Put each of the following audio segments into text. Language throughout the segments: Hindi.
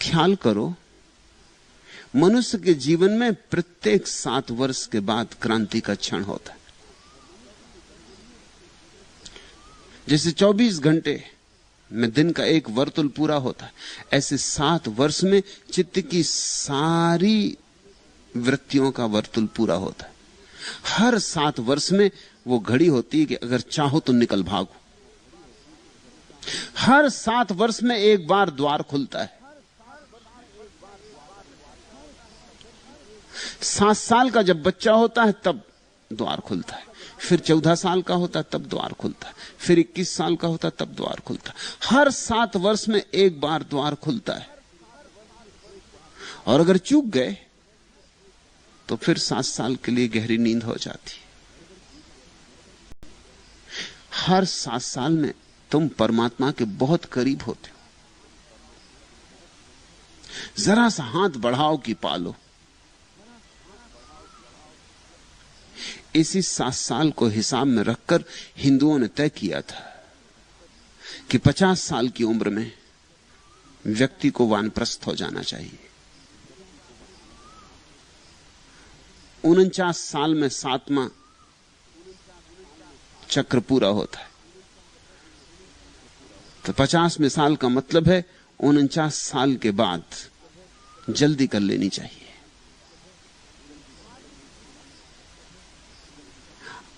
ख्याल करो, मनुष्य के जीवन में प्रत्येक 7 वर्ष के बाद क्रांति का क्षण होता है। जैसे 24 घंटे में दिन का एक वर्तुल पूरा होता है, ऐसे 7 वर्ष में चित्त की सारी वृत्तियों का वर्तुल पूरा होता है। हर 7 वर्ष में वो घड़ी होती है कि अगर चाहो तो निकल भागो। हर 7 वर्ष में एक बार द्वार खुलता है। 7 साल का जब बच्चा होता है तब द्वार खुलता है, फिर 14 साल का होता है तब द्वार खुलता है, फिर 21 साल का होता है तब द्वार खुलता है। हर 7 वर्ष में एक बार द्वार खुलता है। और अगर चूक गए तो फिर 7 साल के लिए गहरी नींद हो जाती है। हर 7 साल में तुम परमात्मा के बहुत करीब होते हो। जरा सा हाथ बढ़ाओ कि पालो। इसी 7 साल को हिसाब में रखकर हिंदुओं ने तय किया था कि 50 साल की उम्र में व्यक्ति को वानप्रस्थ हो जाना चाहिए। 49 साल में 7वां चक्र पूरा होता है, तो 50वें साल का मतलब है 49 साल के बाद जल्दी कर लेनी चाहिए।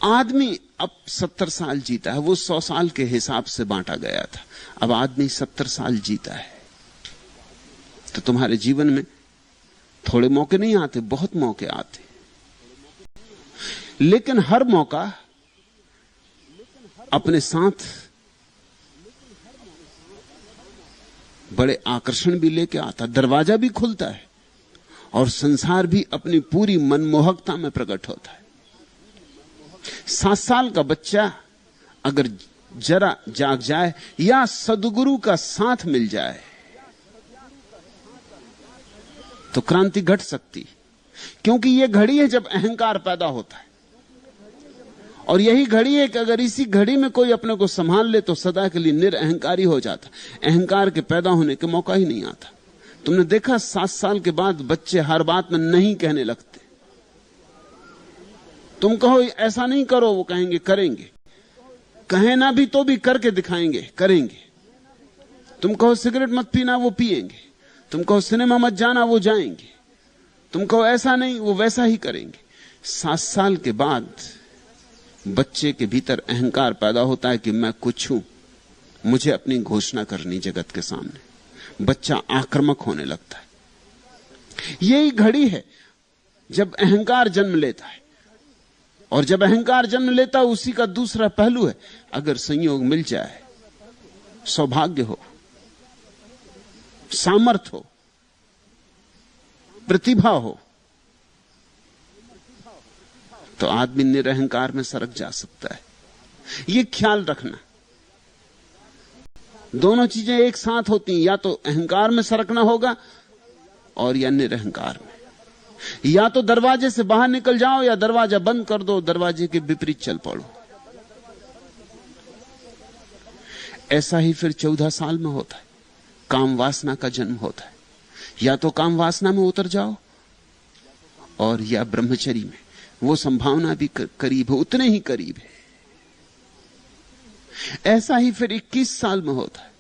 आदमी अब 70 साल जीता है, वो 100 साल के हिसाब से बांटा गया था। अब आदमी 70 साल जीता है। तो तुम्हारे जीवन में थोड़े मौके नहीं आते, बहुत मौके आते, लेकिन हर मौका अपने साथ बड़े आकर्षण भी लेके आता, दरवाजा भी खुलता है और संसार भी अपनी पूरी मनमोहकता में प्रकट होता है। 7 साल का बच्चा अगर जरा जाग जाए या सद्गुरु का साथ मिल जाए तो क्रांति घट सकती, क्योंकि यह घड़ी है जब अहंकार पैदा होता है। और यही घड़ी है कि अगर इसी घड़ी में कोई अपने को संभाल ले तो सदा के लिए निरअहंकारी हो जाता। अहंकार के पैदा होने का मौका ही नहीं आता। तुमने देखा 7 साल के बाद बच्चे हर बात में नहीं कहने लगते। तुम कहो ऐसा नहीं करो, वो कहेंगे करेंगे। कहे ना भी तो भी करके दिखाएंगे, करेंगे। तुम कहो सिगरेट मत पीना, वो पिएंगे। तुम कहो सिनेमा मत जाना, वो जाएंगे। तुम कहो ऐसा नहीं, वो वैसा ही करेंगे। 7 साल के बाद बच्चे के भीतर अहंकार पैदा होता है कि मैं कुछ हूं, मुझे अपनी घोषणा करनी जगत के सामने। बच्चा आक्रामक होने लगता है। यही घड़ी है जब अहंकार जन्म लेता है। और जब अहंकार जन्म लेता है, उसी का दूसरा पहलू है, अगर संयोग मिल जाए, सौभाग्य हो, सामर्थ हो, प्रतिभा हो, तो आदमी निरअहंकार में सरक जा सकता है। यह ख्याल रखना, दोनों चीजें एक साथ होती हैं। या तो अहंकार में सरकना होगा और या निरअहंकार में। या तो दरवाजे से बाहर निकल जाओ या दरवाजा बंद कर दो, दरवाजे के विपरीत चल पड़ो। ऐसा ही फिर 14 साल में होता है, काम वासना का जन्म होता है। या तो काम वासना में उतर जाओ और या ब्रह्मचर्य में। वो संभावना भी करीब है, उतने ही करीब है। ऐसा ही फिर 21 साल में होता है।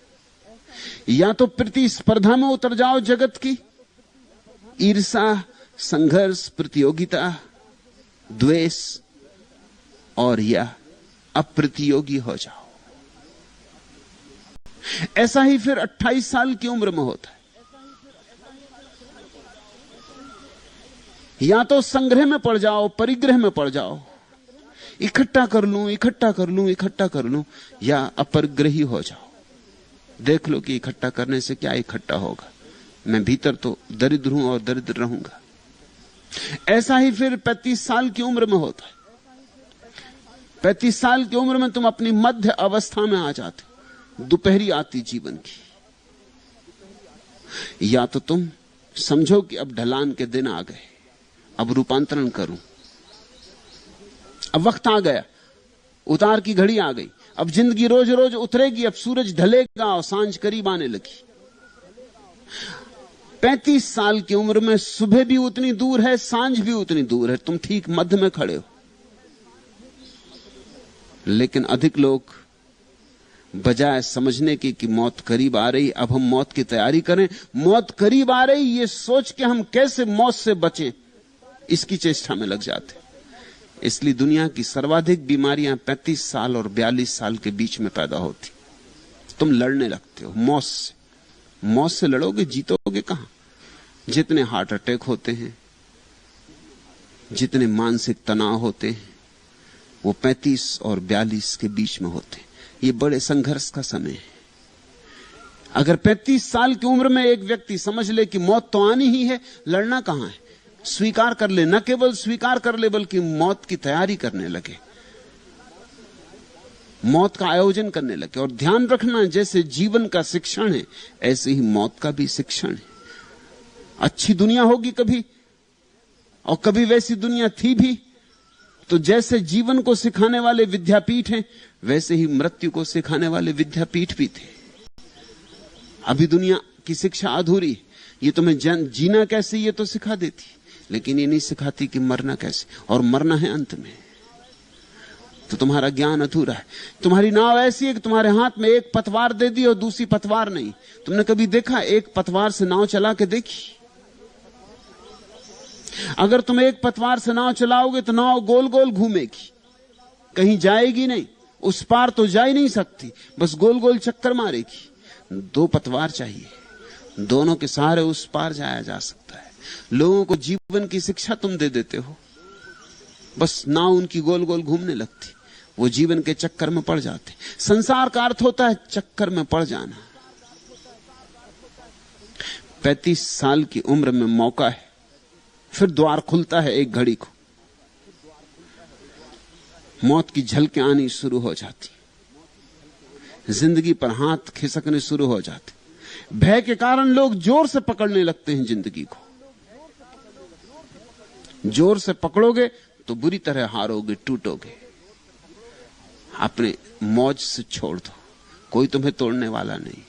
या तो प्रतिस्पर्धा में उतर जाओ जगत की, ईर्षा, संघर्ष, प्रतियोगिता, द्वेष, और या अप्रतियोगी हो जाओ। ऐसा ही फिर 28 साल की उम्र में होता है। या तो संग्रह में पड़ जाओ, परिग्रह में पड़ जाओ, इकट्ठा कर लूं, इकट्ठा कर लूं, इकट्ठा कर लूं, या अपरिग्रही हो जाओ। देख लो कि इकट्ठा करने से क्या इकट्ठा होगा, मैं भीतर तो दरिद्र हूं और दरिद्र रहूंगा। ऐसा ही फिर 35 साल की उम्र में होता है। 35 साल की उम्र में तुम अपनी मध्य अवस्था में आ जाते हो, दोपहरी आती जीवन की। या तो तुम समझो कि अब ढलान के दिन आ गए, अब रूपांतरण करूं, अब वक्त आ गया, उतार की घड़ी आ गई, अब जिंदगी रोज रोज उतरेगी, अब सूरज ढलेगा और सांझ करीब आने लगी। 35 साल की उम्र में सुबह भी उतनी दूर है, सांझ भी उतनी दूर है, तुम ठीक मध्य में खड़े हो। लेकिन अधिक लोग बजाय समझने की कि मौत करीब आ रही, अब हम मौत की तैयारी करें, मौत करीब आ रही ये सोच के हम कैसे मौत से बचें, इसकी चेष्टा में लग जाते। इसलिए दुनिया की सर्वाधिक बीमारियां 35 साल और 42 साल के बीच में पैदा होती। तुम लड़ने लगते हो मौत से। मौत से लड़ोगे, जीतोगे कहां? जितने हार्ट अटैक होते हैं, जितने मानसिक तनाव होते हैं, वो 35 और 42 के बीच में होते हैं। ये बड़े संघर्ष का समय है। अगर 35 साल की उम्र में एक व्यक्ति समझ ले कि मौत तो आनी ही है, लड़ना कहां है, स्वीकार कर ले, न केवल स्वीकार कर ले बल्कि मौत की तैयारी करने लगे, मौत का आयोजन करने लगे। और ध्यान रखना, जैसे जीवन का शिक्षण है ऐसे ही मौत का भी शिक्षण है। अच्छी दुनिया होगी कभी, और कभी वैसी दुनिया थी भी, तो जैसे जीवन को सिखाने वाले विद्यापीठ हैं वैसे ही मृत्यु को सिखाने वाले विद्यापीठ भी थे। अभी दुनिया की शिक्षा अधूरी, ये तुम्हें जीना कैसे ये तो सिखा देती, लेकिन ये नहीं सिखाती कि मरना कैसे, और मरना है अंत में। तो तुम्हारा ज्ञान अधूरा है। तुम्हारी नाव ऐसी है कि तुम्हारे हाथ में एक पतवार दे दी और दूसरी पतवार नहीं। तुमने कभी देखा एक पतवार से नाव चला के देखी? अगर तुम एक पतवार से नाव चलाओगे तो नाव गोल गोल घूमेगी, कहीं जाएगी नहीं, उस पार तो जा ही नहीं सकती, बस गोल गोल चक्कर मारेगी। 2 पतवार चाहिए, दोनों के सहारे उस पार जाया जा सकता है। लोगों को जीवन की शिक्षा तुम दे देते हो, बस नाव उनकी गोल गोल घूमने लगती, वो जीवन के चक्कर में पड़ जाते। संसार का अर्थ होता है चक्कर में पड़ जाना। 35 साल की उम्र में मौका है, फिर द्वार खुलता है एक घड़ी को, मौत की झलकें आनी शुरू हो जाती, जिंदगी पर हाथ खिसकने शुरू हो जाते। भय के कारण लोग जोर से पकड़ने लगते हैं जिंदगी को। जोर से पकड़ोगे तो बुरी तरह हारोगे, टूटोगे। अपने मौज से छोड़ दो, कोई तुम्हें तोड़ने वाला नहीं,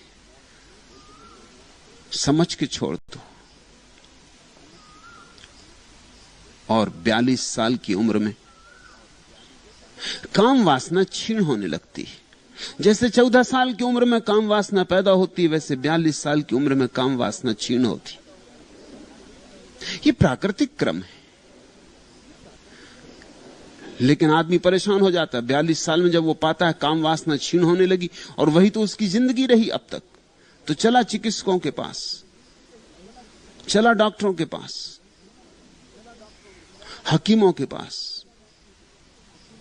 समझ के छोड़ दो। और 42 साल की उम्र में काम वासना क्षीण होने लगती है। जैसे 14 साल की उम्र में काम वासना पैदा होती है, वैसे 42 साल की उम्र में काम वासना क्षीण होती। ये प्राकृतिक क्रम है। लेकिन आदमी परेशान हो जाता है 42 साल में, जब वो पाता है काम वासना क्षीण होने लगी, और वही तो उसकी जिंदगी रही अब तक। तो चला चिकित्सकों के पास, चला डॉक्टरों के पास, हकीमों के पास।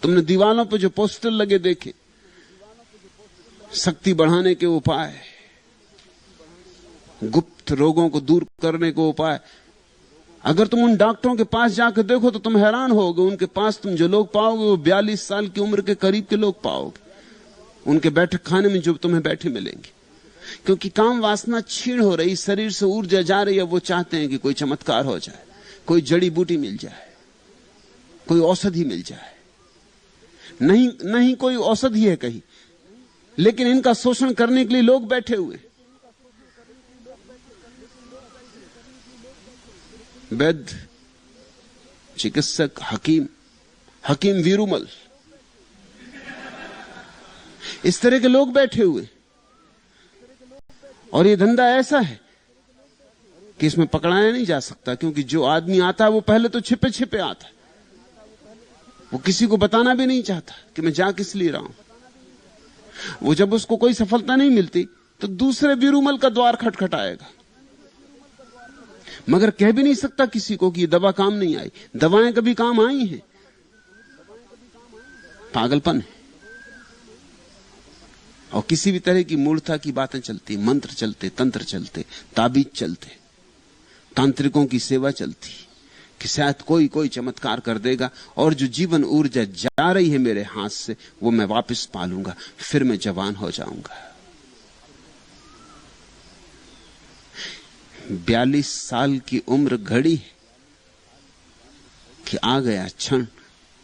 तुमने दीवालों पर जो पोस्टर लगे देखे, शक्ति बढ़ाने के उपाय, गुप्त रोगों को दूर करने के उपाय, अगर तुम उन डॉक्टरों के पास जाकर देखो तो तुम हैरान होगे। उनके पास तुम जो लोग पाओगे वो 42 साल की उम्र के करीब के लोग पाओगे उनके बैठक खाने में, जो तुम्हें बैठे मिलेंगे। क्योंकि काम वासना क्षीण हो रही, शरीर से ऊर्जा जा रही है। वो चाहते हैं कि कोई चमत्कार हो जाए, कोई जड़ी बूटी मिल जाए, कोई औषधि मिल जाए। नहीं कोई औषधि है कहीं, लेकिन इनका शोषण करने के लिए लोग बैठे हुए। वैद्य, चिकित्सक, हकीम वीरूमल, इस तरह के लोग बैठे हुए। और ये धंधा ऐसा है कि इसमें पकड़ाया नहीं जा सकता, क्योंकि जो आदमी आता है वो पहले तो छिपे छिपे आता है। वो किसी को बताना भी नहीं चाहता कि मैं जा किस लिए रहा हूं। वो जब उसको कोई सफलता नहीं मिलती तो दूसरे वीरूमल का द्वार खटखटाएगा, मगर कह भी नहीं सकता किसी को कि ये दवा काम नहीं आई। दवाएं कभी काम आई हैं? पागलपन है। और किसी भी तरह की मूर्खता की बातें चलती, मंत्र चलते, तंत्र चलते, ताबीज चलते, तांत्रिकों की सेवा चलती कि शायद कोई चमत्कार कर देगा और जो जीवन ऊर्जा जा रही है मेरे हाथ से वो मैं वापस पा लूंगा, फिर मैं जवान हो जाऊंगा। 42 साल की उम्र घड़ी कि आ गया क्षण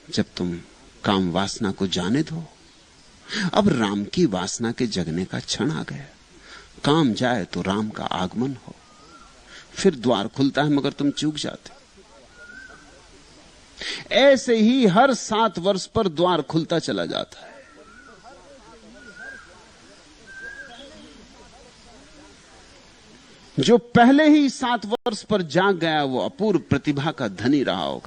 जब तुम काम वासना को जाने दो। अब राम की वासना के जगने का क्षण आ गया। काम जाए तो राम का आगमन हो, फिर द्वार खुलता है मगर तुम चूक जाते। ऐसे ही हर 7 वर्ष पर द्वार खुलता चला जाता है। जो पहले ही 7 वर्ष पर जाग गया वो अपूर्व प्रतिभा का धनी रहा होगा।